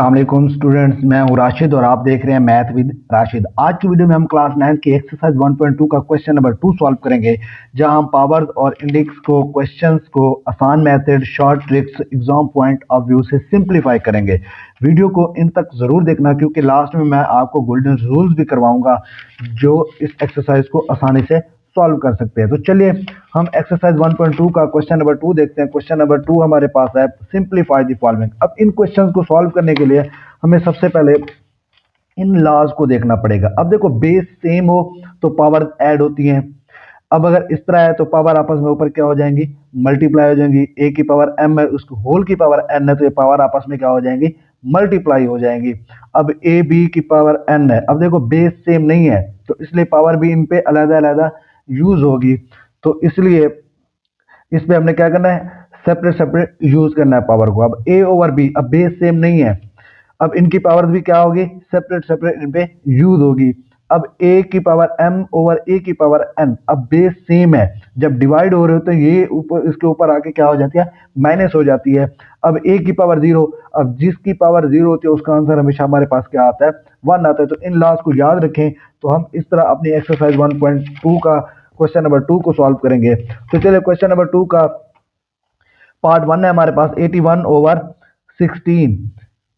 अस्सलामुअलैकुम स्टूडेंट्स, मैं हूं राशिद और आप देख रहे हैं मैथ विद राशिद। आज की वीडियो में हम क्लास 9 की एक्सरसाइज 1.2 का क्वेश्चन नंबर 2 सॉल्व करेंगे, जहां हम पावर्स और इंडेक्स को क्वेश्चंस को आसान method, short tricks, exam point of view से सिंप्लीफाई करेंगे। वीडियो को इन तक जरूर देखना, क्योंकि लास्ट में मैं आपको गोल्डन रूल्स भी करवाऊंगा जो इस एक्सरसाइज को आसानी से सॉल्व कर सकते हैं। तो चलिए हम एक्सरसाइज 1.2 का क्वेश्चन नंबर 2 देखते हैं। क्वेश्चन नंबर 2 हमारे पास है सिंप्लीफाई द फॉलोइंग। अब इन क्वेश्चंस को सॉल्व करने के लिए हमें सबसे पहले इन लॉज को देखना पड़ेगा। अब देखो, बेस सेम हो तो पावर ऐड होती हैं। अब अगर इस तरह है तो पावर आपस में ऊपर क्या हो जाएंगी, मल्टीप्लाई हो जाएंगी। ए की पावर m है, उसको होल की पावर n है, तो ये पावर आपस में क्या हो जाएंगी, मल्टीप्लाई हो जाएंगी। अब ए बी की पावर n है। अब देखो बेस सेम नहीं है, तो इसलिए पावर भी इन पे अलग अलग यूज होगी। तो इसलिए इस पे हमने क्या करना है, सेपरेट सेपरेट यूज करना है पावर को। अब a ओवर b, अब बेस सेम नहीं है, अब इनकी पावर भी क्या होगी, सेपरेट सेपरेट इन पे यूज होगी। अब a की पावर m ओवर a की पावर n, अब बेस सेम है, जब डिवाइड हो रहे होते हैं ये ऊपर इसके ऊपर आके क्या हो जाती है, माइनस हो जाती है। अब a की पावर 0, अब जिसकी पावर 0 होती है उसका आंसर हमेशा हमारे पास क्या आता है, 1 आता है। तो इन लॉज को याद रखें। तो हम इस तरह अपनी एक्सरसाइज 1.2 का क्वेश्चन नंबर 2 को सॉल्व करेंगे। तो चलिए क्वेश्चन नंबर 2 का पार्ट 1 है हमारे पास, 81 ओवर 16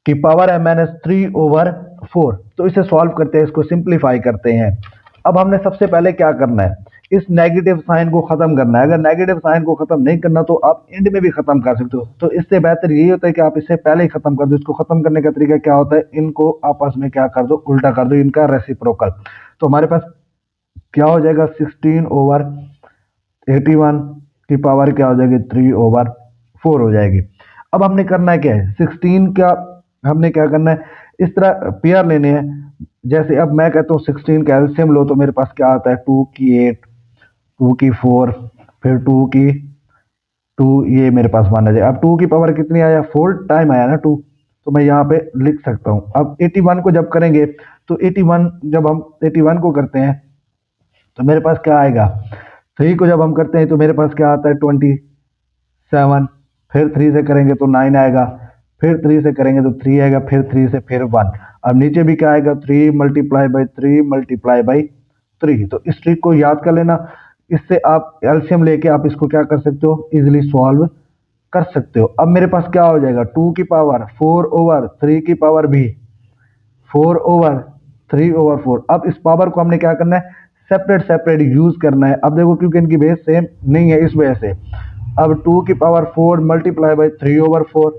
की पावर है -3 ओवर 4। तो इसे सॉल्व करते हैं, इसको सिंप्लीफाई करते हैं। अब हमने सबसे पहले क्या करना है, इस नेगेटिव साइन को खत्म करना है। अगर नेगेटिव साइन को खत्म नहीं करना तो आप एंड में भी खत्म कर सकते हो। तो इससे बेहतर यही होता है कि आप इससे पहले ही खत्म कर दो। इसको खत्म करने का तरीका क्या होता है, इनको आपस में क्या कर दो, उल्टा कर दो, इनका रेसिप्रोकल। तो हमारे पास क्या हो जाएगा, 16 ओवर 81 की पावर क्या हो जाएगी, 3 ओवर 4 हो जाएगी। अब हमने करना है क्या है, 16 का हमने क्या करना है, इस तरह पेयर लेने हैं। जैसे अब मैं कहता हूँ 16 का एलसीएम लो, तो मेरे पास क्या आता है, 2 की 8, 2 की 4, फिर 2 की 2, ये मेरे पास मान आ जाए। अब 2 की पावर कितनी आया, 4 टाइम आया ना 2, तो मैं यहाँ पे लिख सकता हूँ। अब 81 को जब करेंगे तो 81, जब हम 81 को करते हैं तो मेरे पास क्या आएगा, 3 को जब हम करते हैं तो मेरे पास क्या आता है, 27। फिर 3 से करेंगे तो 9 आएगा, फिर 3 से करेंगे तो 3 आएगा, फिर 3 से फिर 1। अब नीचे भी क्या आएगा, 3 मल्टीप्लाई बाई 3 मल्टीप्लाई बाई 3। तो इस ट्रिक को याद कर लेना, इससे आप एलसीएम लेके आप इसको क्या कर सकते हो, इजिली सॉल्व कर सकते हो। अब मेरे पास क्या हो जाएगा, 2 की पावर 4 ओवर 3 की पावर भी 4 ओवर 3 ओवर 4। अब इस पावर को हमने क्या करना है, सेपरेट सेपरेट यूज करना है। अब देखो, क्योंकि इनकी बेस सेम नहीं है इस वजह से। अब 2 की पावर 4 मल्टीप्लाई बाई 3 ओवर 4,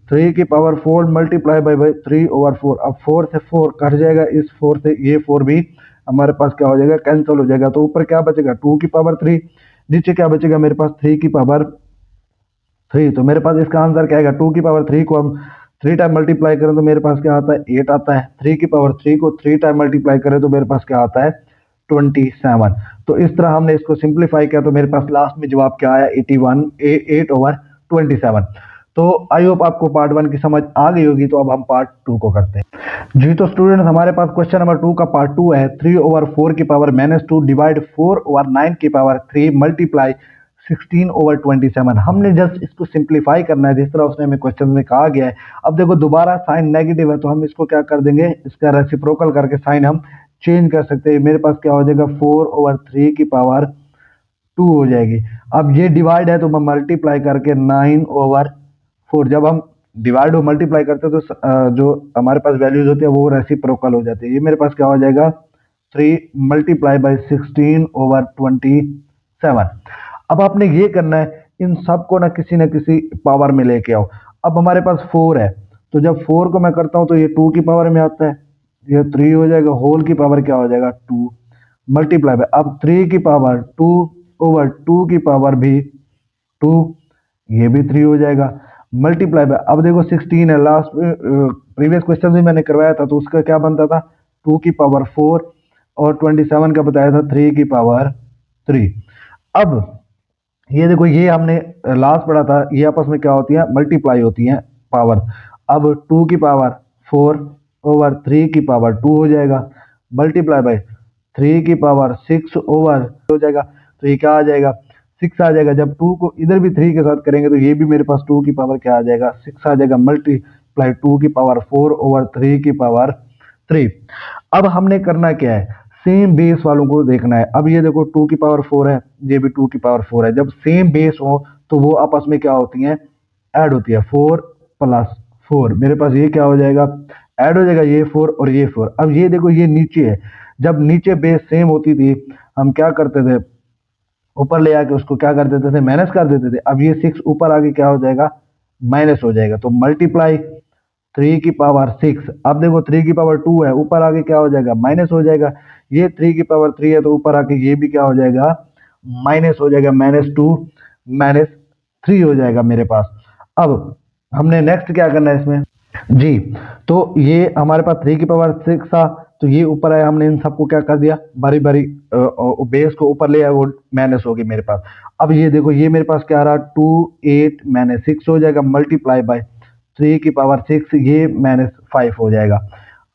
3 की पावर 4 मल्टीप्लाई बाई 3 ओवर 4। अब 4 से 4 कट जाएगा, इस 4 से ये 4 भी हमारे पास क्या हो जाएगा, कैंसिल हो जाएगा। तो ऊपर क्या बचेगा, 2 की पावर 3, नीचे क्या बचेगा मेरे पास, 3 की पावर 3। तो मेरे पास इसका आंसर क्या आएगा, 2 की पावर 3 को हम 3 टाइम मल्टीप्लाई करें तो मेरे पास क्या आता है, 8 आता है। 3 की पावर 3 को 3 टाइम मल्टीप्लाई करें तो मेरे पास क्या आता है, 27। तो इस तरह हमने इसको सिंप्लीफाई किया, तो मेरे पास लास्ट में जवाब क्या आया, 81 8 ओवर 27। तो आई होप आपको पार्ट 1 की समझ आ गई होगी। तो अब हम पार्ट 2 को करते हैं। जी तो स्टूडेंट्स, हमारे पास क्वेश्चन नंबर 2 का पार्ट 2 है, 3 ओवर 4 की पावर -2 डिवाइड 4 ओवर 9 की पावर 3 मल्टीप्लाई 16 ओवर 27। हमने जस्ट इसको सिंप्लीफाई करना है, जिस तरह उसने हमें क्वेश्चन में कहा गया है। अब देखो, दोबारा साइन नेगेटिव है तो हम इसको क्या कर देंगे, इसका रेसिप्रोकल करके साइन हम चेंज कर सकते हैं। मेरे पास क्या हो जाएगा, 4 ओवर 3 की पावर 2 हो जाएगी। अब ये डिवाइड है तो मैं मल्टीप्लाई करके 9 ओवर 4, जब हम डिवाइड और मल्टीप्लाई करते हैं तो जो हमारे पास वैल्यूज होती है वो रेसिप्रोकल हो जाती है। ये मेरे पास क्या हो जाएगा, 3 मल्टीप्लाई बाई 16 ओवर 27। अब आपने ये करना है, इन सब को ना किसी पावर में लेके आओ। अब हमारे पास 4 है, तो जब 4 को मैं करता हूं तो ये 2 की पावर में आता है, ये 3 हो जाएगा, होल की पावर क्या हो जाएगा, 2 मल्टीप्लाई बाय, अब 3 की पावर 2 ओवर 2 की पावर भी 2, ये भी 3 हो जाएगा, मल्टीप्लाई बाय। अब देखो 16 है, लास्ट प्रीवियस क्वेश्चन में मैंने करवाया था तो उसका क्या बनता था, 2 की पावर 4 और 27 का बताया था 3 की पावर 3। अब ये देखो, ये हमने लास्ट पढ़ा था, ये आपस में क्या होती है, मल्टीप्लाई होती हैं पावर। अब 2 की पावर 4 ओवर 3 की पावर 2 हो जाएगा, मल्टीप्लाई बाय 3 की पावर 6 ओवर हो जाएगा। तो ये क्या आ जाएगा, 6 आ जाएगा। जब 2 को इधर भी 3 के साथ करेंगे तो ये भी मेरे पास 2 की पावर क्या आ जाएगा, 6 आ जाएगा। मल्टीप्लाई 2⁴/3 की पावर 3। अब हमने करना क्या है, सेम बेस वालों को देखना है। अब ये देखो 2⁴ है, ये भी 2⁴ है। जब सेम बेस हो तो वो आपस में क्या होती हैं, ऐड होती है। 4 + 4 मेरे पास ये क्या हो जाएगा, ऐड हो जाएगा, ये 4 और ये 4। अब ये देखो ये नीचे है, जब नीचे बेस सेम होती थी हम क्या करते थे, ऊपर ले आके उसको क्या कर देते थे, माइनस कर देते थे। अब ये 6 ऊपर आके क्या हो जाएगा, माइनस हो जाएगा। तो मल्टीप्लाई 3⁴ अब देखो 3⁴ है, ऊपर आके क्या हो जाएगा, माइनस हो जाएगा। ये 3⁴ है तो ऊपर आके ये भी क्या हो जाएगा, माइनस हो जाएगा। -2 -3 हो जाएगा मेरे पास। अब हमने नेक्स्ट क्या करना है इसमें जी, तो ये हमारे पास 3⁴ था, तो ये ऊपर आया, हमने इन सबको क्या कर दिया, बारी बारी बेस को ऊपर ले आया, वो माइनस हो गई मेरे पास। अब ये देखो ये मेरे पास क्या आ रहा, 2 8 -6 हो जाएगा, मल्टीप्लाई बाय 3⁴ ये -5 हो जाएगा।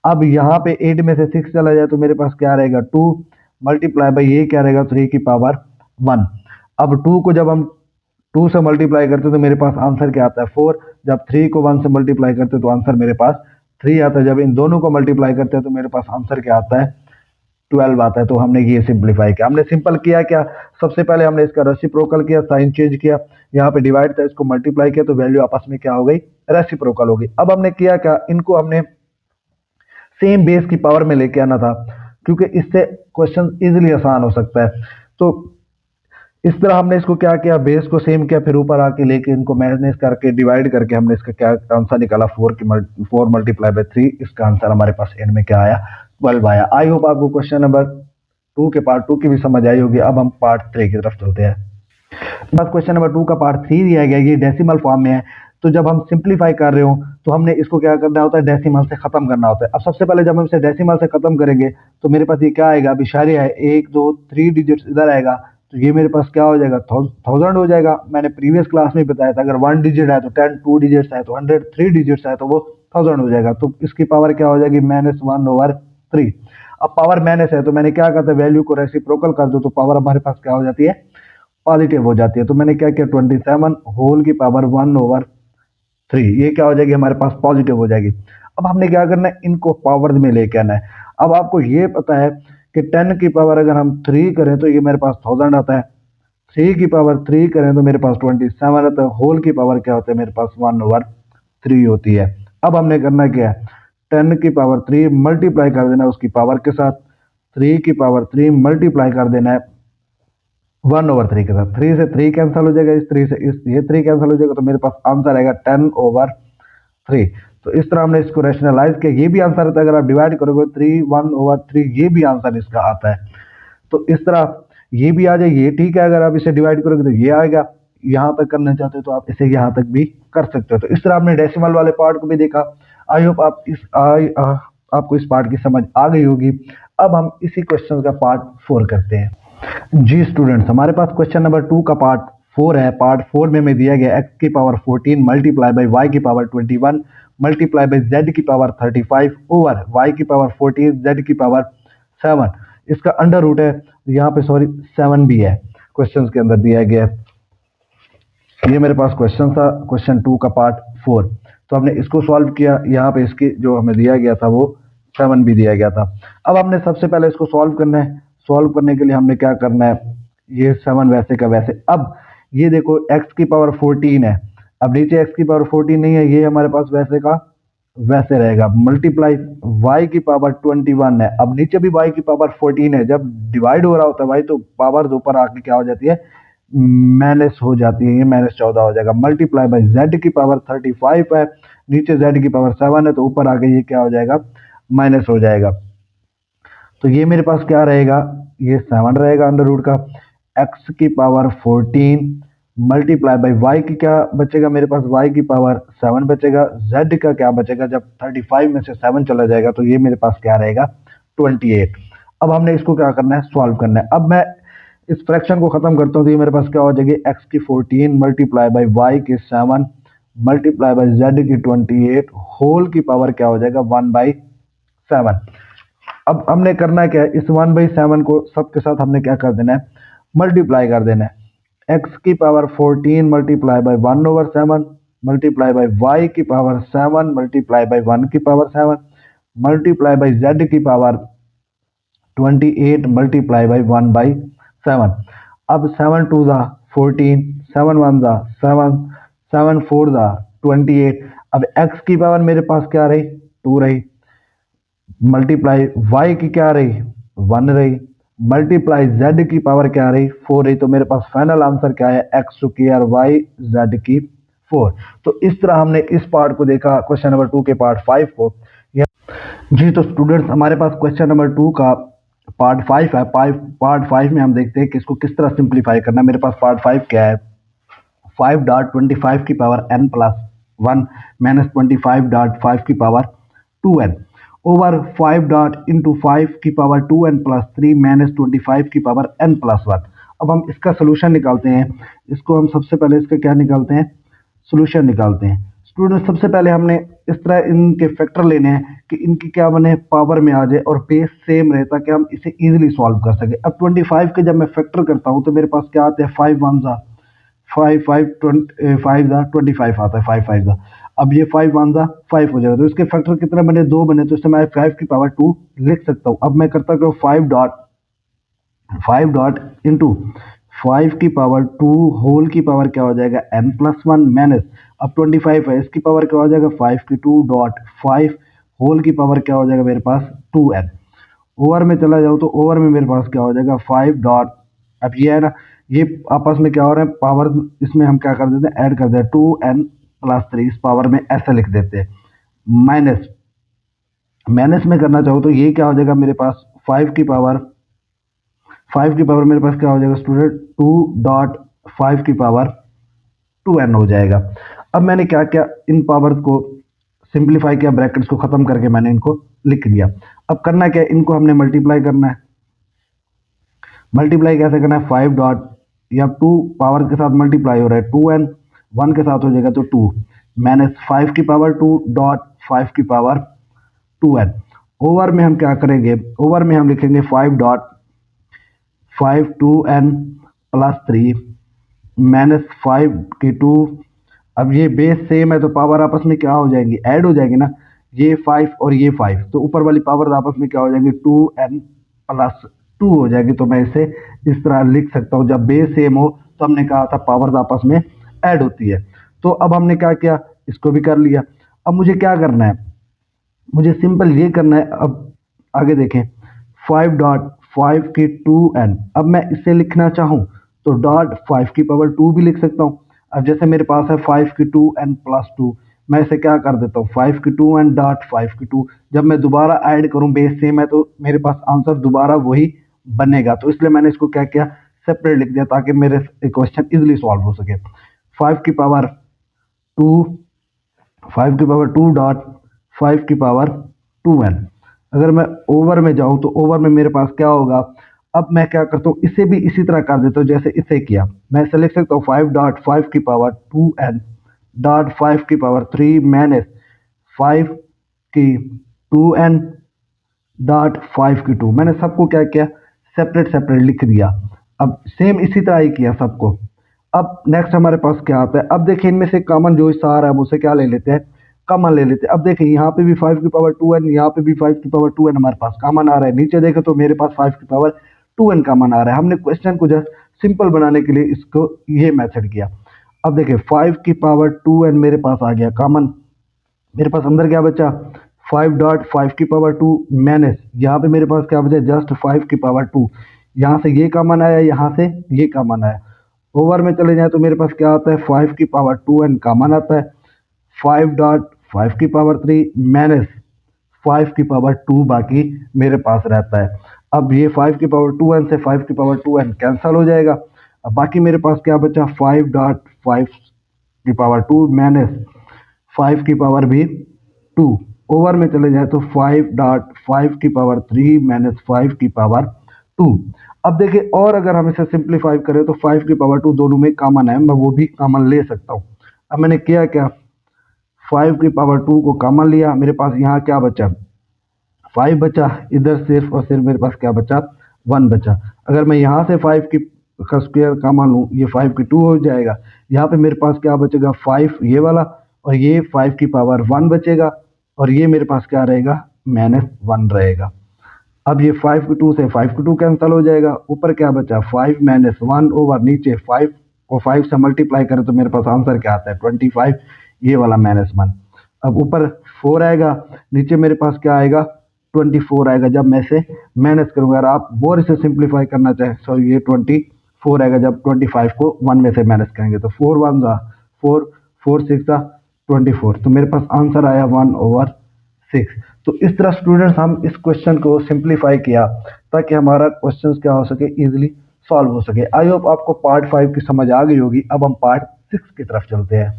अब यहाँ पे 8 में से 6 चला जाए तो मेरे पास क्या रहेगा, 2 मल्टीप्लाई बाय ये क्या रहेगा, 3⁴ अब 2 को जब हम 2 से मल्टीप्लाई करते तो मेरे पास आंसर क्या आता है, 4। जब 3 को 1 से मल्टीप्लाई करते तो आंसर मेरे पास 3 आता है। जब इन दोनों को मल्टीप्लाई करते हैं तो मेरे पास आंसर क्या आता है, 12 आता है। तो हमने ये सिंप्लीफाई किया, हमने सिंपल किया क्या, सबसे पहले हमने इसका रेसिप्रोकल किया, साइन चेंज किया, यहाँ पे डिवाइड था, इसको मल्टीप्लाई किया तो वैल्यू आपस में क्या हो गई, रेसिप्रोकल हो गई। अब हमने किया क्या, इनको हमने सेम बेस की पावर में लेके आना था, क्योंकि इससे क्वेश्चन इजीली आसान हो सकता है। तो इस तरह हमने इसको क्या किया, बेस को सेम किया, फिर ऊपर आके लेके इनको माइनस करके डिवाइड करके हमने इसका क्या आंसर निकाला, 4 मल्टीप्लाई बाय 3। इसका आंसर हमारे पास एंड में क्या आया, 12 आया। आई होप आपको क्वेश्चन नंबर 2 के पार्ट 2 की भी समझ आई होगी। अब हम पार्ट 3 की तरफ चलते हैं। बस क्वेश्चन नंबर 2 का पार्ट 3 दिया गया, ये डेसिमल फॉर्म में है। तो जब हम सिंप्लीफाई कर रहे हो तो हमने इसको क्या करना होता है, डेसिमल से खत्म करना होता है। अब सबसे पहले जब हम इसे डेसिमल से खत्म करेंगे तो मेरे पास ये क्या आएगा, अब इशारिया है, 1 2 3 डिजिट्स इधर आएगा, तो ये मेरे पास क्या हो जाएगा, 1000 हो जाएगा। मैंने प्रीवियस क्लास में बताया था, अगर 1 डिजिट है तो 10, 2 डिजिट्स है तो 100, 3 डिजिट्स है तो वो 1000 हो जाएगा। तो इसकी पावर क्या हो जाएगी, -1/3। अब पावर माइनस है तो मैंने क्या करता है, वैल्यू को रेसिप्रोकल कर दो तो पावर हमारे पास क्या हो जाती है, पॉजिटिव हो जाती है। तो मैंने क्या किया, 27 होल की पावर 1/3, ये क्या हो जाएगी, हमारे पास पॉजिटिव हो जाएगी। अब हमने क्या करना है, इनको पावर में लेके आना है। अब आपको ये पता है कि 10 की पावर अगर हम 3 करें तो ये मेरे पास 1000 आता है, 3 की पावर 3 करें तो मेरे पास 27 आता है, होल की पावर क्या होता है, मेरे पास 1/3 होती है। अब हमने करना क्या है, 10 की पावर 3 मल्टीप्लाई कर देना है उसकी पावर के साथ, 3 की पावर 3 मल्टीप्लाई कर देना है 1/3 के साथ। 3 से 3 कैंसिल हो जाएगा, इस 3 से ये 3 कैंसिल हो जाएगा, तो मेरे पास आंसर आएगा 10/3। तो इस तरह हमने इसको रैशनलाइज किया, ये भी आंसर आता है। अगर आप डिवाइड करोगे 3 1/3, ये भी आंसर इसका आता है। तो इस तरह ये भी आ जाए, ये ठीक है। अगर आप इसे डिवाइड करोगे तो ये आएगा। यहाँ तक करना चाहते हो तो आप इसे यहाँ तक भी कर सकते हो। तो इस तरह आपने डेसिमल वाले पार्ट को भी देखा। आई होप आपको इस पार्ट की समझ आ गई होगी। अब हम इसी क्वेश्चन का पार्ट 4 करते हैं। जी स्टूडेंट्स, हमारे पास क्वेश्चन नंबर 2 का पार्ट 4 है। पार्ट 4 में हमें दिया गया x की पावर 14 मल्टीप्लाई बाई y की पावर 21 मल्टीप्लाई बाई z की पावर 35 ओवर y की पावर 14 z की पावर 7। इसका अंडर रूट है, यहाँ पे सॉरी 7 भी है, क्वेश्चन के अंदर दिया गया है। ये मेरे पास क्वेश्चन था, क्वेश्चन 2 का पार्ट 4। तो हमने इसको सॉल्व किया, यहाँ पे इसकी जो हमें दिया गया था वो 7 भी दिया गया था। अब हमने सबसे पहले इसको सॉल्व करना है। सॉल्व करने के लिए हमने क्या करना है, ये 7 वैसे का वैसे। अब ये देखो x की पावर 14 है, अब नीचे x की पावर 14 नहीं है, ये हमारे पास वैसे का वैसे रहेगा। मल्टीप्लाई y की पावर 21 है, अब नीचे भी y की पावर 14 है। जब डिवाइड हो रहा होता है y तो पावर ऊपर आके क्या हो जाती है, माइनस हो जाती है, ये -14 हो जाएगा। मल्टीप्लाई बाई z की पावर 35 है, नीचे z की पावर 7 है तो ऊपर आके ये क्या हो जाएगा, माइनस हो जाएगा। तो ये मेरे पास क्या रहेगा, ये 7 रहेगा अंडर रूट का। x की पावर 14 मल्टीप्लाई बाई y की क्या बचेगा, मेरे पास y की पावर 7 बचेगा। z का क्या बचेगा, जब 35 में से 7 चला जाएगा तो ये मेरे पास क्या रहेगा, 28। अब हमने इसको क्या करना है, सॉल्व करना है। अब मैं इस फ्रैक्शन को खत्म करता हूँ तो ये मेरे पास क्या हो जाएगी, x की 14 मल्टीप्लाई बाई y की 7 मल्टीप्लाई बाई z की 28 होल की पावर क्या हो जाएगा, 1/7। अब हमने करना क्या है, इस 1/7 को सबके साथ हमने क्या कर देना है, मल्टीप्लाई कर देना है। x की power 14 multiply by 1/7 multiply by y की पावर 7 मल्टीप्लाई बाई 1 की पावर 7 मल्टीप्लाई बाई जेड की पावर 28 मल्टीप्लाई बाई 1/7। अब 7 टू ज़ा 14, 7 1 ज़ा 7, 7 4 ज़ा 28। अब x की पावर मेरे पास क्या रही, 2 रही, मल्टीप्लाई y की क्या रही, 1 रही, मल्टीप्लाई z की पावर क्या रही, 4 रही। तो मेरे पास फाइनल आंसर क्या है, एक्स स्क्वायर वाई जेड की 4। तो इस तरह हमने इस पार्ट को देखा, क्वेश्चन नंबर 2 के पार्ट 5 को। जी तो स्टूडेंट्स, हमारे पास क्वेश्चन नंबर 2 का पार्ट 5 है। पार्ट 5 में हम देखते हैं कि इसको किस तरह सिंप्लीफाई करना है। मेरे पास पार्ट 5 क्या है, 5.25 की पावर n प्लस 1 माइनस 25.5 की power 2n over 5 dot into 5 की पावर 2n प्लस 3 माइनस 25 की पावर n प्लस 1। अब हम इसका सोल्यूशन निकालते हैं। इसको हम सबसे पहले इसका क्या निकालते हैं, सोल्यूशन निकालते हैं। स्टूडेंट, सबसे पहले हमने इस तरह इनके फैक्टर लेने हैं कि इनकी क्या बने, पावर में आ जाए और बेस सेम रहे, ताकि हम इसे इजीली सॉल्व कर सके। अब 25 के जब मैं फैक्टर करता हूँ तो मेरे पास क्या आते हैं, 5 1 ज़ा 5 5 5 ज़ा 25 आता है, 5 5 ज़ा। अब ये 5 1 ज़ा 5 हो जाएगा, तो इसके फैक्टर कितने बने, 2 बने, तो इससे मैं 5 की पावर 2 लिख सकता हूँ। अब मैं करता हूँ 5 डॉट इंटू 5 की पावर 2 होल की पावर क्या हो जाएगा, n प्लस 1 माइनस, अब 25 है, इसकी पावर क्या हो जाएगा, 5 की 2 डॉट 5 होल की पावर क्या हो जाएगा मेरे पास 2n। ओवर में चला जाऊँ तो ओवर में मेरे पास क्या हो जाएगा 5 डॉट, अब ये है ना, ये आपस में क्या हो रहा है, पावर इसमें हम क्या कर देते हैं, ऐड कर देते हैं, 2n प्लस 3 इस पावर में ऐसे लिख देते हैं, माइनस माइनस में करना चाहो तो ये क्या हो जाएगा मेरे पास 5 की पावर मेरे पास क्या हो जाएगा स्टूडेंट, 2 डॉट 5 की पावर 2n हो जाएगा। अब मैंने क्या किया, इन पावर्स को सिंप्लीफाई किया, ब्रैकेट्स को खत्म करके मैंने इनको लिख दिया। अब करना क्या है, इनको हमने मल्टीप्लाई करना है। मल्टीप्लाई कैसे करना है, 5 डॉट, या 2 पावर के साथ मल्टीप्लाई हो रहा है, 2n 1 के साथ हो जाएगा तो 2 माइनस 5 की पावर 2 डॉट 5 की पावर 2n। ओवर में हम क्या करेंगे, ओवर में हम लिखेंगे 5 डॉट 5 2n प्लस 3 माइनस 5 की 2। अब ये बेस सेम है तो पावर आपस में क्या हो जाएंगी, ऐड हो जाएगी ना, ये 5 और ये 5, तो ऊपर वाली पावर आपस में क्या हो जाएंगी, 2n प्लस 2 हो जाएगी। तो मैं इसे इस तरह लिख सकता हूँ, जब बेस सेम हो तो हमने कहा था पावर्स आपस में ऐड होती है। तो अब हमने क्या किया, इसको भी कर लिया। अब मुझे क्या करना है, मुझे सिंपल ये करना है। अब आगे देखें, 5 डॉट 5 की 2n, अब मैं इसे लिखना चाहूँ तो डॉट 5 की पावर 2 भी लिख सकता हूँ। अब जैसे मेरे पास है 5 की 2n प्लस 2, मैं इसे क्या कर देता हूँ, 5 की 2n डॉट 5 की 2। जब मैं दोबारा ऐड करूँ, बेस सेम है तो मेरे पास आंसर दोबारा वही बनेगा, तो इसलिए मैंने इसको क्या किया, सेपरेट लिख दिया, ताकि मेरे क्वेश्चन इजिली सॉल्व हो सके। 5 की पावर 2 5 की पावर 2 डॉट 5 की पावर 2n। अगर मैं ओवर में जाऊं तो ओवर में मेरे पास क्या होगा, अब मैं क्या करता हूँ, इसे भी इसी तरह कर देता हूँ जैसे इसे किया। मैं इसे लिख सकता हूँ 5 डॉट 5 की पावर 2n डॉट 5 की पावर 3 माइनस 5 की 2n डॉट 5 की 2। मैंने सबको क्या किया, सेपरेट सेपरेट लिख दिया। अब सेम इसी तरह ही किया सबको। अब नेक्स्ट हमारे पास क्या आता है, अब देखिए इनमें से कॉमन जो हिस्सा आ रहा है हम उसे क्या ले लेते हैं, कॉमन ले लेते हैं। अब देखिए यहाँ पे भी 5 की पावर 2n, यहाँ पे भी 5 की पावर 2n हमारे पास कॉमन आ रहा है। नीचे देखें तो मेरे पास 5 की पावर 2n कॉमन आ रहा है। हमने क्वेश्चन को जस्ट सिंपल बनाने के लिए इसको ये मेथड किया। अब देखिए 5 की पावर 2n मेरे पास आ गया कॉमन, मेरे पास अंदर क्या बचा, 5 डॉट 5 की पावर 2 माइनस, यहाँ पे मेरे पास क्या बचा, जस्ट 5 की पावर 2। यहाँ से ये कॉमन आया, यहाँ से ये कॉमन आया। ओवर में चले जाए तो मेरे पास क्या आता है, 5 की पावर 2n कॉमन आता है, 5 डॉट 5 की पावर 3 माइनस 5 की पावर 2 बाकी मेरे पास रहता है। अब ये 5 की पावर 2n से 5 की पावर 2n कैंसिल हो जाएगा। अब बाकी मेरे पास क्या बचा, 5 डॉट 5 की पावर 2 माइनस 5 की पावर भी 2। ओवर में चले जाए तो 5 डॉट 5 की पावर 3 माइनस 5 की पावर 2। अब देखिए, और अगर हम इसे सिंप्लीफाई करें तो 5 की पावर 2 दोनों में कॉमन है, मैं वो भी कॉमन ले सकता हूँ। अब मैंने किया क्या, 5 की पावर 2 को कॉमन लिया, मेरे पास यहाँ क्या बचा, 5 बचा, इधर सिर्फ और सिर्फ मेरे पास क्या बचा, 1 बचा। अगर मैं यहाँ से 5 की का स्क्वायर कॉमन लूँ, ये 5 की 2 हो जाएगा। यहाँ पे मेरे पास क्या बचेगा 5 ये वाला, और ये 5 की पावर 1 बचेगा, और ये मेरे पास क्या रहेगा -1 रहेगा। अब ये 5 की 2 से 5 की 2 कैंसिल हो जाएगा, ऊपर क्या बचा 5 -1 ओवर नीचे 5 को 5 से मल्टीप्लाई करें तो मेरे पास आंसर क्या आता है 25, ये वाला -1। अब ऊपर 4 आएगा, नीचे मेरे पास क्या आएगा 24 आएगा जब मैं इसे माइनस करूंगा। अगर आप और इसे सिंप्लीफाई करना चाहें सो ये 24 आएगा जब 25 को 1 में से माइनस करेंगे, तो 4 1 जा 4, 4 6 जा 24, तो मेरे पास आंसर आया 1/6। तो इस तरह स्टूडेंट्स हम इस क्वेश्चन को सिंप्लीफाई किया ताकि हमारा क्वेश्चन क्या हो सके इजीली सॉल्व हो सके। आई होप आपको पार्ट 5 की समझ आ गई होगी। अब हम पार्ट 6 की तरफ चलते हैं।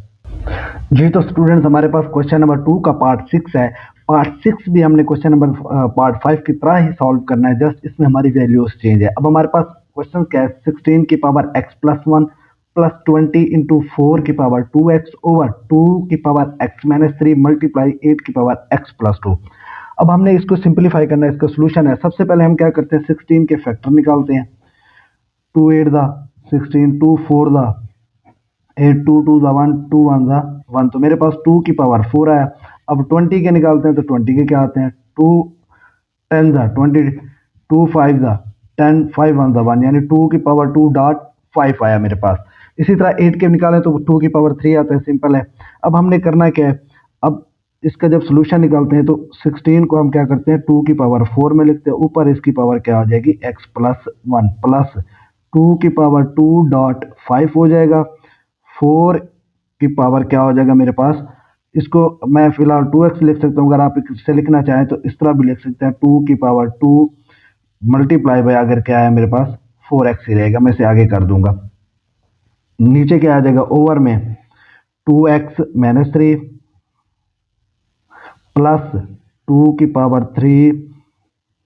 जी तो स्टूडेंट्स हमारे पास क्वेश्चन नंबर 2 का पार्ट 6 है। पार्ट 6 भी हमने क्वेश्चन नंबर पार्ट 5 की तरह ही सॉल्व करना है, जस्ट इसमें हमारी वैल्यूज चेंज है। अब हमारे पास क्वेश्चन क्या है 16 की power x plus 1 plus 20 into 4 की पावर 2x ओवर 2 की पावर x माइनस 3 मल्टीप्लाई 8 की पावर x प्लस 2। अब हमने इसको सिंप्लीफाई करना है, इसका सोल्यूशन है। सबसे पहले हम क्या करते हैं 16 के फैक्टर निकालते हैं। 2 8 दा 16, 2 4 दा 8, 2 2 दा 1, 2 1 दा 1, तो मेरे पास 2 की पावर 4 आया। अब 20 के निकालते हैं तो 20 के क्या आते हैं 2 10 दा 20, 2 5 दा 10, 5 1 दा 1, यानी 2 की पावर 2 डॉट 5 आया मेरे पास। इसी तरह 8 के निकालें तो 2 की पावर 3 आता है, सिंपल है। अब हमने करना क्या है, अब इसका जब सोल्यूशन निकालते हैं तो 16 को हम क्या करते हैं 2 की पावर 4 में लिखते हैं, ऊपर इसकी पावर क्या हो जाएगी x प्लस 1 प्लस 2 की पावर 2 डॉट 5 हो जाएगा, 4 की पावर क्या हो जाएगा मेरे पास, इसको मैं फिलहाल 2x लिख सकता हूँ। अगर आप इसे लिखना चाहें तो इस तरह भी लिख सकते हैं 2 की पावर 2 मल्टीप्लाई बाय अगर क्या है मेरे पास 4x ही रहेगा, मैं इसे आगे कर दूंगा। नीचे क्या आ जाएगा ओवर में 2x माइनस 3 प्लस 2 की पावर 3,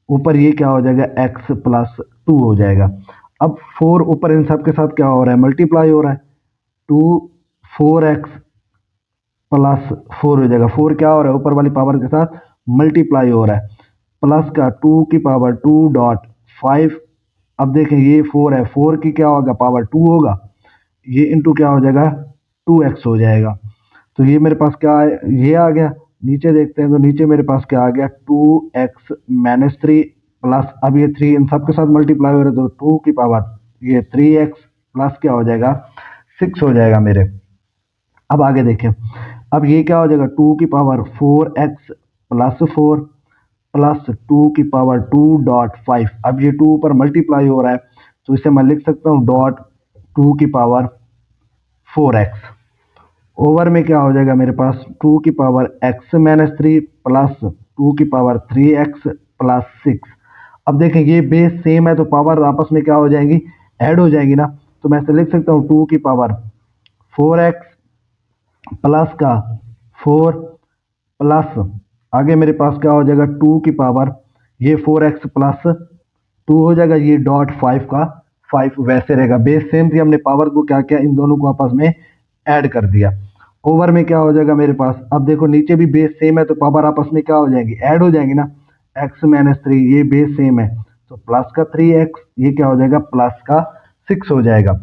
ऊपर ये क्या हो जाएगा x प्लस 2 हो जाएगा। अब 4 ऊपर इन सब के साथ क्या हो रहा है मल्टीप्लाई हो रहा है, 2 4x प्लस 4 हो जाएगा। 4 क्या हो रहा है ऊपर वाली पावर के साथ मल्टीप्लाई हो रहा है, प्लस का 2 की पावर 2 डॉट 5। अब देखें ये 4 है, 4 की क्या होगा पावर 2 होगा, ये इंटू क्या हो जाएगा 2x हो जाएगा। तो ये मेरे पास क्या है ये आ गया। नीचे देखते हैं तो नीचे मेरे पास क्या आ गया 2x माइनस 3 प्लस, अब ये 3 इन सब के साथ मल्टीप्लाई हो रहा है तो 2 की पावर ये 3x प्लस क्या हो जाएगा 6 हो जाएगा मेरे। अब आगे देखें, अब ये क्या हो जाएगा 2 की पावर 4x प्लस 4 प्लस 2 की पावर 2 डॉट 5। अब ये 2 पर मल्टीप्लाई हो रहा है तो इसे मैं लिख सकता हूँ डॉट 2 की पावर 4x। ओवर में क्या हो जाएगा मेरे पास 2 की पावर x माइनस 3 प्लस 2 की पावर 3x प्लस 6। अब देखें ये बेस सेम है तो पावर आपस में क्या हो जाएंगी ऐड हो जाएगी ना, तो मैं इसे लिख सकता हूँ 2 की पावर 4x प्लस का 4 प्लस आगे मेरे पास क्या हो जाएगा 2 की पावर ये 4x प्लस 2 हो जाएगा, ये डॉट 5 का 5 वैसे रहेगा, बेस सेम थी, हमने पावर को क्या किया इन दोनों को आपस में ऐड कर दिया। ओवर में क्या हो जाएगा मेरे पास, अब देखो नीचे भी बेस सेम है तो पावर आपस में क्या हो जाएगी ऐड हो जाएंगी ना, x माइनस 3 ये बेस सेम है तो प्लस का 3x ये क्या हो जाएगा प्लस का 6 हो जाएगा।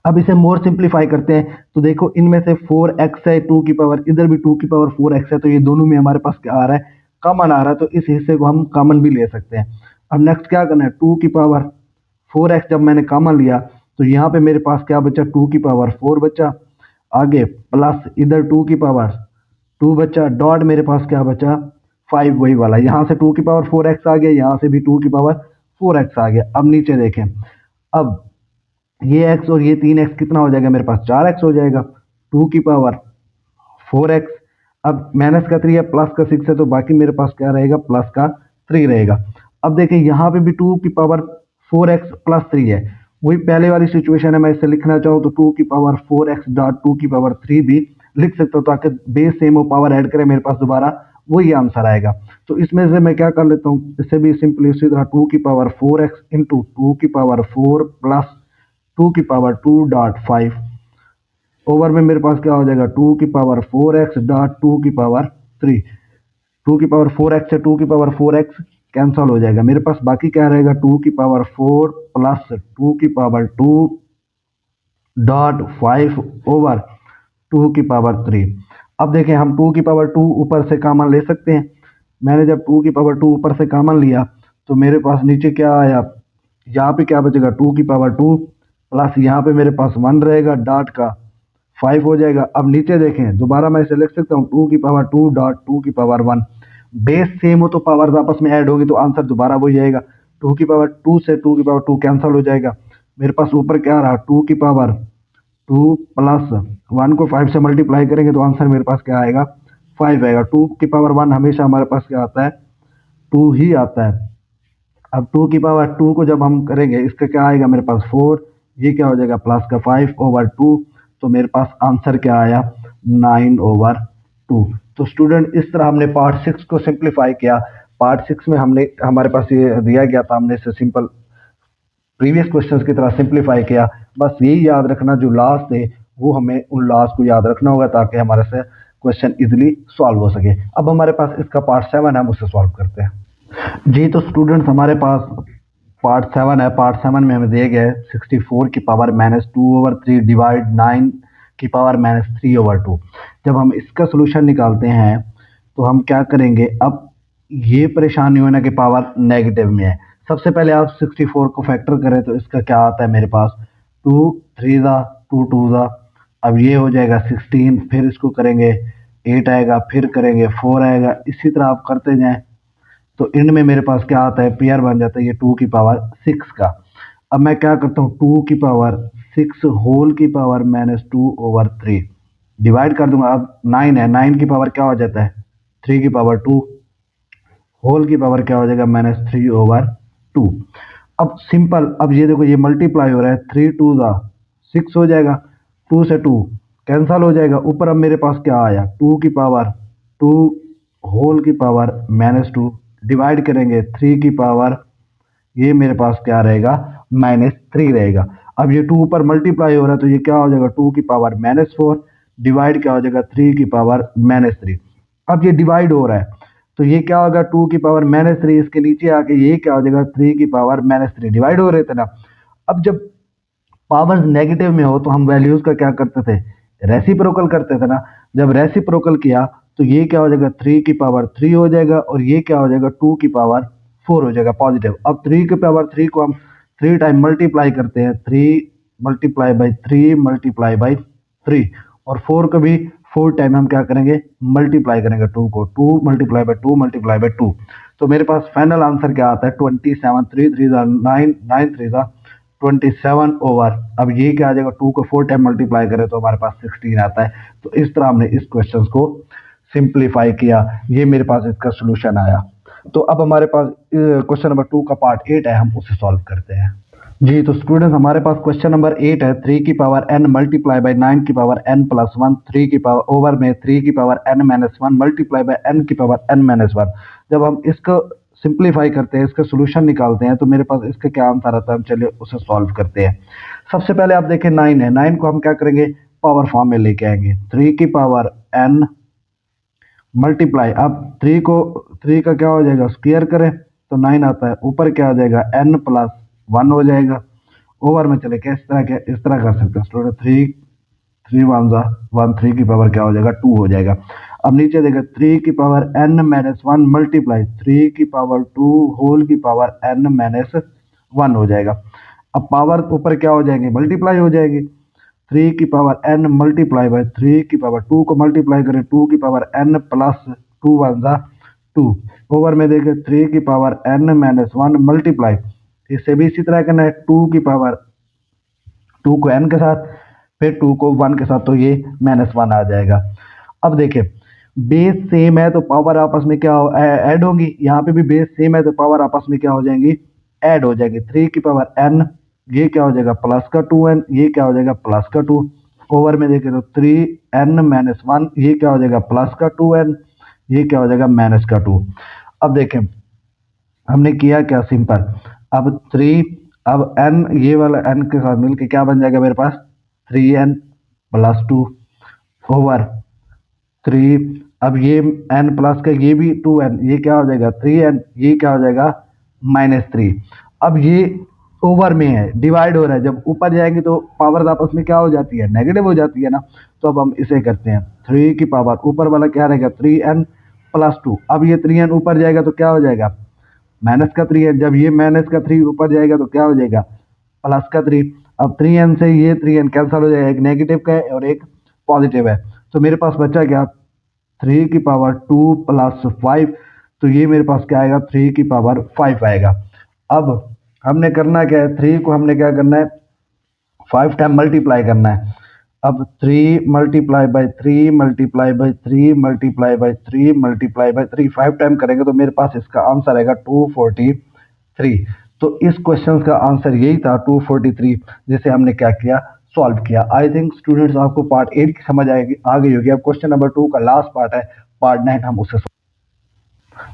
अब इसे मोर सिंप्लीफाई करते हैं तो देखो इनमें से 4x है 2 की पावर, इधर भी 2 की पावर 4x है, तो ये दोनों में हमारे पास क्या आ रहा है कॉमन आ रहा है, तो इस हिस्से को हम कॉमन भी ले सकते हैं। अब नेक्स्ट क्या करना है 2 की पावर 4x जब मैंने कॉमन लिया तो यहाँ पे मेरे पास क्या बचा 2 की पावर 4 बचा, आगे प्लस इधर 2 की पावर 2 बचा, डॉट मेरे पास क्या बचा 5 वही वाला, यहाँ से 2 की पावर 4x आ गया, यहाँ से भी 2 की पावर 4x आ गया। अब नीचे देखें, अब ये x और ये 3x कितना हो जाएगा मेरे पास 4x हो जाएगा, 2 की पावर 4x, अब माइनस का 3 है प्लस का 6 है तो बाकी मेरे पास क्या रहेगा प्लस का 3 रहेगा। अब देखें यहाँ पे भी 2 की पावर 4x प्लस 3 है, वही पहले वाली सिचुएशन है। मैं इसे लिखना चाहूँ तो 2 की पावर 4x डॉट 2 की पावर 3 भी लिख सकता हूँ ताकि बेस सेम हो, पावर ऐड करें मेरे पास दोबारा वही आंसर आएगा। तो इसमें से मैं क्या कर लेता हूँ, इससे भी सिंपली उसी तरह 2 की पावर 4x इंटू 2 की पावर 4 प्लस 2 की पावर 2 डॉट 5 ओवर में मेरे पास क्या हो जाएगा 2 की पावर 4x डॉट 2 की पावर 3, 2 की पावर 4x है 2 की पावर 4x कैंसल हो जाएगा। मेरे पास बाकी क्या रहेगा, 2 की पावर 4 प्लस 2 की पावर 2 डॉट 5/2 की पावर 3। अब देखें हम 2 की पावर 2 ऊपर से कॉमन ले सकते हैं। मैंने जब 2 की पावर 2 ऊपर से कॉमन लिया तो मेरे पास नीचे क्या आया, यहाँ पे क्या बचेगा, 2 की पावर 2 प्लस यहाँ पे मेरे पास 1 रहेगा, डॉट का 5 हो जाएगा। अब नीचे देखें, दोबारा मैं इसे लिख सकता हूँ 2 की पावर 2 डॉट 2 की पावर 1। बेस सेम हो तो पावर्स आपस में ऐड होगी तो आंसर दोबारा वही आएगा। 2 की पावर 2 से 2 की पावर 2 कैंसिल हो जाएगा। मेरे पास ऊपर क्या रहा, 2 की पावर 2 प्लस 1 को 5 से मल्टीप्लाई करेंगे तो आंसर मेरे पास क्या आएगा, 5 आएगा। 2 की पावर 1 हमेशा हमारे पास क्या आता है, 2 ही आता है। अब 2 की पावर 2 को जब हम करेंगे इसका क्या आएगा मेरे पास 4, ये क्या हो जाएगा प्लस का 5/2, तो मेरे पास आंसर क्या आया 9/2। तो स्टूडेंट इस तरह हमने पार्ट 6 को सिंप्लीफाई किया। पार्ट 6 में हमने हमारे पास ये दिया गया था, हमने इसे सिंपल प्रीवियस क्वेश्चंस की तरह सिंप्लीफाई किया। बस यही याद रखना, जो लॉस थे वो हमें उन लॉस को याद रखना होगा ताकि हमारे से क्वेश्चन इजीली सॉल्व हो सके। अब हमारे पास इसका पार्ट 7 है, हम उसे सॉल्व करते हैं। जी तो स्टूडेंट्स हमारे पास पार्ट 7 है। पार्ट 7 में हमें दिए गए 64 की पावर -2/3 डिवाइड 9 की पावर -3/2। जब हम इसका सोल्यूशन निकालते हैं तो हम क्या करेंगे, अब ये परेशानी होना कि पावर नेगेटिव में है। सबसे पहले आप 64 को फैक्टर करें तो इसका क्या आता है मेरे पास, 2 3 2 2, अब ये हो जाएगा 16, फिर इसको करेंगे 8 आएगा, फिर करेंगे 4 आएगा, इसी तरह आप करते जाएं तो इनमें में मेरे पास क्या आता है, पेयर बन जाता है ये 2 की पावर 6 का। अब मैं क्या करता हूँ, 2 की पावर 6 होल की पावर -2/3 डिवाइड कर दूंगा। अब 9 है, 9 की पावर क्या हो जाता है 3 की पावर 2, होल की पावर क्या हो जाएगा -3/2। अब सिंपल, अब ये देखो ये मल्टीप्लाई हो रहा है, 3 2 6 हो जाएगा, 2 से 2 कैंसल हो जाएगा। ऊपर अब मेरे पास क्या आया, 2 की पावर 2 होल की पावर -2 डिवाइड करेंगे 3 की पावर, ये मेरे पास क्या रहेगा -3 रहेगा। अब ये 2 ऊपर मल्टीप्लाई हो रहा है तो ये क्या हो जाएगा 2 की पावर -4 डिवाइड क्या हो जाएगा 3 की पावर -3। अब ये डिवाइड हो रहा है तो ये क्या होगा 2 की पावर -3, इसके नीचे आके ये क्या हो जाएगा 3 की पावर-3। डिवाइड हो रहे थे ना। अब जब पावर्स नेगेटिव में हो तो हम वैल्यूज का क्या करते थे, रेसिप्रोकल करते थे ना। जब रेसिप्रोकल किया तो ये क्या हो जाएगा 3 की पावर 3 हो जाएगा और ये क्या हो जाएगा 2 की पावर 4 हो जाएगा पॉजिटिव। अब 3 की पावर 3 को हम 3 टाइम मल्टीप्लाई करते हैं, 3 × 3 × 3 और 4 को भी 4 टाइम हम क्या करेंगे मल्टीप्लाई करेंगे 2 को, 2 × 2 × 2। तो मेरे पास फाइनल आंसर क्या आता है 27, 3 3 9, 9 3 27 अब ये क्या आ जाएगा 2 को 4 टाइम मल्टीप्लाई करें तो हमारे पास 16 आता है। तो इस तरह हमने इस क्वेश्चन को सिंप्लीफाई किया, ये मेरे पास इसका सोल्यूशन आया। तो अब हमारे पास क्वेश्चन नंबर 2 का पार्ट 8 है, हम उसे सॉल्व करते हैं। जी तो स्टूडेंट्स हमारे पास क्वेश्चन नंबर 8 है, 3 की पावर n मल्टीप्लाई बाई 9 की पावर n+1 3 की पावर ओवर में 3 की power n-1 multiply by n की पावर n-1। जब हम इसको सिंप्लीफाई करते हैं, इसका सोल्यूशन निकालते हैं तो मेरे पास इसका क्या आंसर आता है, हम चलिए उसे सॉल्व करते हैं। सबसे पहले आप देखें 9 है, 9 को हम क्या करेंगे पावर फॉर्म में लेके आएंगे, 3 की पावर n मल्टीप्लाई, अब 3 का क्या हो जाएगा स्क्वायर करें तो 9 आता है, ऊपर क्या आ जाएगा n+1 हो जाएगा, ओवर में चले क्या इस तरह कर सकते हैं स्टूडेंट, 3 1 1, 3 की पावर क्या हो जाएगा 2 हो जाएगा। अब नीचे देखिए 3 की पावर n-1 मल्टीप्लाई 3 की पावर 2 होल की पावर n-1 हो जाएगा। अब पावर ऊपर क्या हो जाएंगे मल्टीप्लाई हो जाएगी, 3 की पावर n मल्टीप्लाई बाई 3 की पावर 2 को मल्टीप्लाई करें 2 की पावर n+2 ओवर में देखें 3 की पावर n-1 मल्टीप्लाई, इसे भी इसी तरह करना है 2 को n के साथ फिर 2 को 1 के साथ, तो ये -1 आ जाएगा। अब देखें बेस सेम है तो पावर आपस में क्या ऐड होंगी, यहाँ पे भी बेस सेम है तो पावर आपस में क्या हो जाएंगी ऐड हो जाएगी। 3 की पावर n ये क्या हो जाएगा प्लस का 2n, ये क्या हो जाएगा प्लस का 2, ओवर में देखें तो 3n-1 ये क्या हो जाएगा प्लस का 2n, ये क्या हो जाएगा माइनस का 2। अब देखें हमने किया क्या सिंपल, अब 3 अब n ये वाला n के साथ मिलके क्या बन जाएगा मेरे पास 3n+2 ओवर 3 अब ये n प्लस का ये भी 2n, ये क्या हो जाएगा 3n, ये क्या हो जाएगा -3। अब ये ओवर में है, डिवाइड हो रहा है, जब ऊपर जाएंगे तो पावर आपस में क्या हो जाती है, नेगेटिव हो जाती है ना। तो अब हम इसे करते हैं, 3 की पावर ऊपर वाला क्या रहेगा 3n प्लस 2। अब ये 3n ऊपर जाएगा तो क्या हो जाएगा माइनस का 3n, जब ये माइनस का 3 ऊपर जाएगा तो क्या हो जाएगा प्लस का 3। अब 3n से ये 3n कैंसिल हो जाएगा, एक नेगेटिव का है और एक पॉजिटिव है, तो मेरे पास बचा क्या 3 की पावर 2 प्लस 5। तो ये मेरे पास क्या आएगा 3 की पावर 5 आएगा। अब हमने करना क्या है, 3 को हमने क्या करना है 5 टाइम मल्टीप्लाई करना है। अब 3 multiply by 3 multiply by 3 multiply by 3 multiply by 3 5 time करेंगे तो मेरे पास इसका आंसर आएगा 243। तो इस क्वेश्चन का आंसर यही था 243, जिसे हमने क्या किया सॉल्व किया। आई थिंक स्टूडेंट्स आपको पार्ट 8 की समझ आ गई होगी। अब क्वेश्चन नंबर 2 का लास्ट पार्ट है, पार्ट 9 हम उसे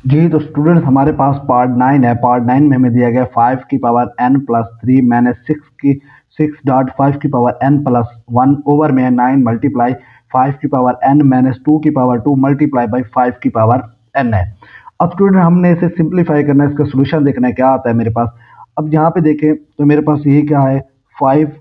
जी। तो स्टूडेंट्स हमारे पास पार्ट 9 है। पार्ट 9 में हमें दिया गया 5 की पावर n प्लस 3 मैंने 6.5 की पावर n प्लस 1 ओवर में 9 मल्टीप्लाई 5 की पावर n माइनस 2 की पावर 2 मल्टीप्लाई बाई 5 की पावर n है। अब स्टूडेंट हमने इसे सिंप्लीफाई करना है, इसका सोल्यूशन देखना है क्या आता है मेरे पास। अब यहाँ पे देखें तो मेरे पास ये क्या है 5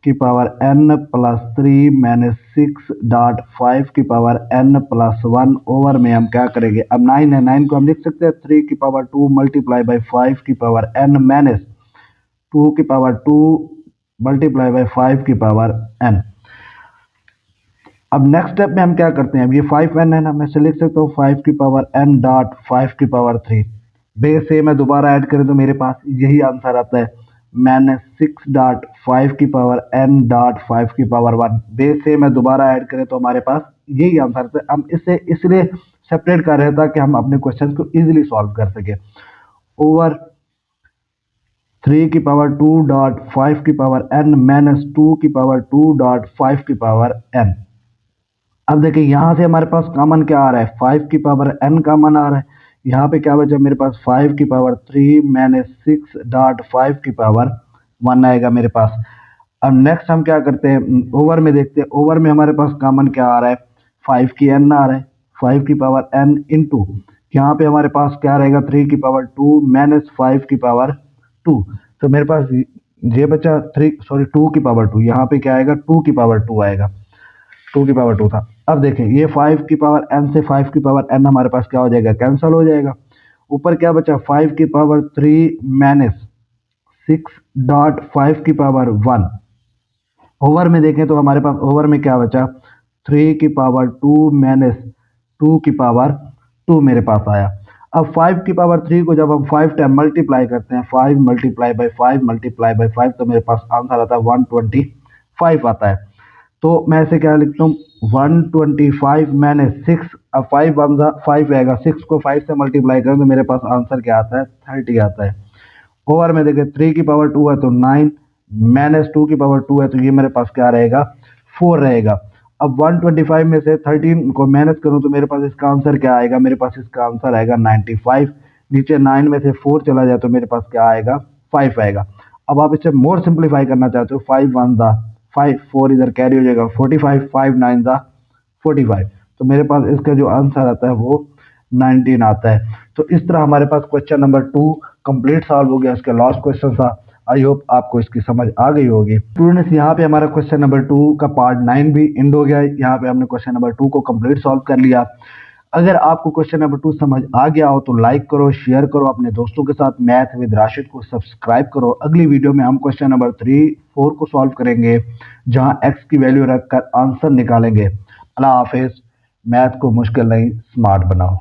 की पावर n प्लस 3 माइनस 6.5 की पावर n प्लस 1 ओवर में हम क्या करेंगे, अब 9 है, 9 को हम लिख सकते हैं 3 की पावर 2 मल्टीप्लाई बाई 5 की पावर n माइनस 2 की पावर 2 मल्टीप्लाई बाई 5 की पावर n। अब नेक्स्ट स्टेप में हम क्या करते हैं, अब ये 5n है ना, मैं इसे लिख सकता हूँ 5 की पावर n डॉट 5 की पावर 3 बेस से मैं दोबारा ऐड करें तो मेरे पास यही आंसर आता है मैंने 6.5 की पावर n डॉट 5 की पावर 1 बेस से मैं दोबारा ऐड करें तो हमारे पास यही आंसर आता है। हम इसे इसलिए सेपरेट कर रहे हैं ताकि हम अपने क्वेश्चन को इजीली सॉल्व कर सके। ओवर 3 की पावर 2 डॉट 5 की पावर n माइनस 2 की पावर 2 डॉट 5 की पावर n। अब देखिए यहाँ से हमारे पास कॉमन क्या आ रहा है 5 की पावर n कॉमन आ रहा है, यहाँ पे क्या बचा मेरे पास 5 की पावर 3 माइनस 6.5 की पावर 1 आएगा मेरे पास। अब नेक्स्ट हम क्या करते हैं ओवर में देखते हैं, ओवर में हमारे पास कॉमन क्या आ रहा है 5 की n आ रहा है, 5 की पावर n इंटू यहाँ पे हमारे पास क्या रहेगा 3 की पावर 2 माइनस 5 की पावर 2। तो मेरे पास ये बचा 2 की पावर 2, यहाँ पे क्या आएगा 2 की पावर 2 आएगा, 2 की पावर 2 था। अब देखें ये 5 की पावर n से 5 की पावर n हमारे पास क्या हो जाएगा कैंसिल हो जाएगा। ऊपर क्या बचा 5 की पावर 3 माइनस 6.5 की पावर 1। ओवर में देखें तो हमारे पास ओवर में क्या बचा 3 की पावर 2 माइनस 2 की पावर 2 मेरे पास आया। अब 5 की पावर 3 को जब हम 5 टाइम मल्टीप्लाई करते हैं 5 मल्टीप्लाई बाई 5 मल्टीप्लाई बाई 5 तो मेरे पास आंसर आता है 125 आता है। तो मैं इसे क्या लिखता हूँ 125 मैंने 6, अब 5 5 आएगा, 6 को 5 से मल्टीप्लाई करें तो मेरे पास आंसर क्या आता है 30 आता है। ओवर में देखें 3 की पावर 2 है तो 9 माइनस 2 की पावर 2 है तो ये मेरे पास क्या रहेगा 4 रहेगा। अब 125 में से 13 को माइनस करूँ तो मेरे पास इसका आंसर क्या आएगा, मेरे पास इसका आंसर आएगा 95। नीचे 9 में से 4 चला जाए तो मेरे पास क्या आएगा 5 आएगा। अब आप इसे मोर सिंप्लीफाई करना चाहते हो 5 1 दा 5 4 इधर कैरी हो जाएगा 45 5 9 दा 45, तो मेरे पास इसका जो आंसर आता है वो 19 आता है। तो इस तरह हमारे पास क्वेश्चन नंबर 2 कंप्लीट सॉल्व हो गया, इसका लास्ट क्वेश्चन था। आई होप आपको इसकी समझ आ गई होगी। स्टूडेंट्स यहाँ पे हमारा क्वेश्चन नंबर 2 का पार्ट 9 भी एंड हो गया है। यहाँ पे हमने क्वेश्चन नंबर 2 को कंप्लीट सॉल्व कर लिया। अगर आपको क्वेश्चन नंबर 2 समझ आ गया हो तो लाइक करो, शेयर करो अपने दोस्तों के साथ। मैथ विद राशिद को सब्सक्राइब करो। अगली वीडियो में हम क्वेश्चन नंबर 3 4 को सॉल्व करेंगे, जहां x की वैल्यू रखकर आंसर निकालेंगे। अल्लाह हाफिज। मैथ को मुश्किल नहीं, स्मार्ट बनाओ।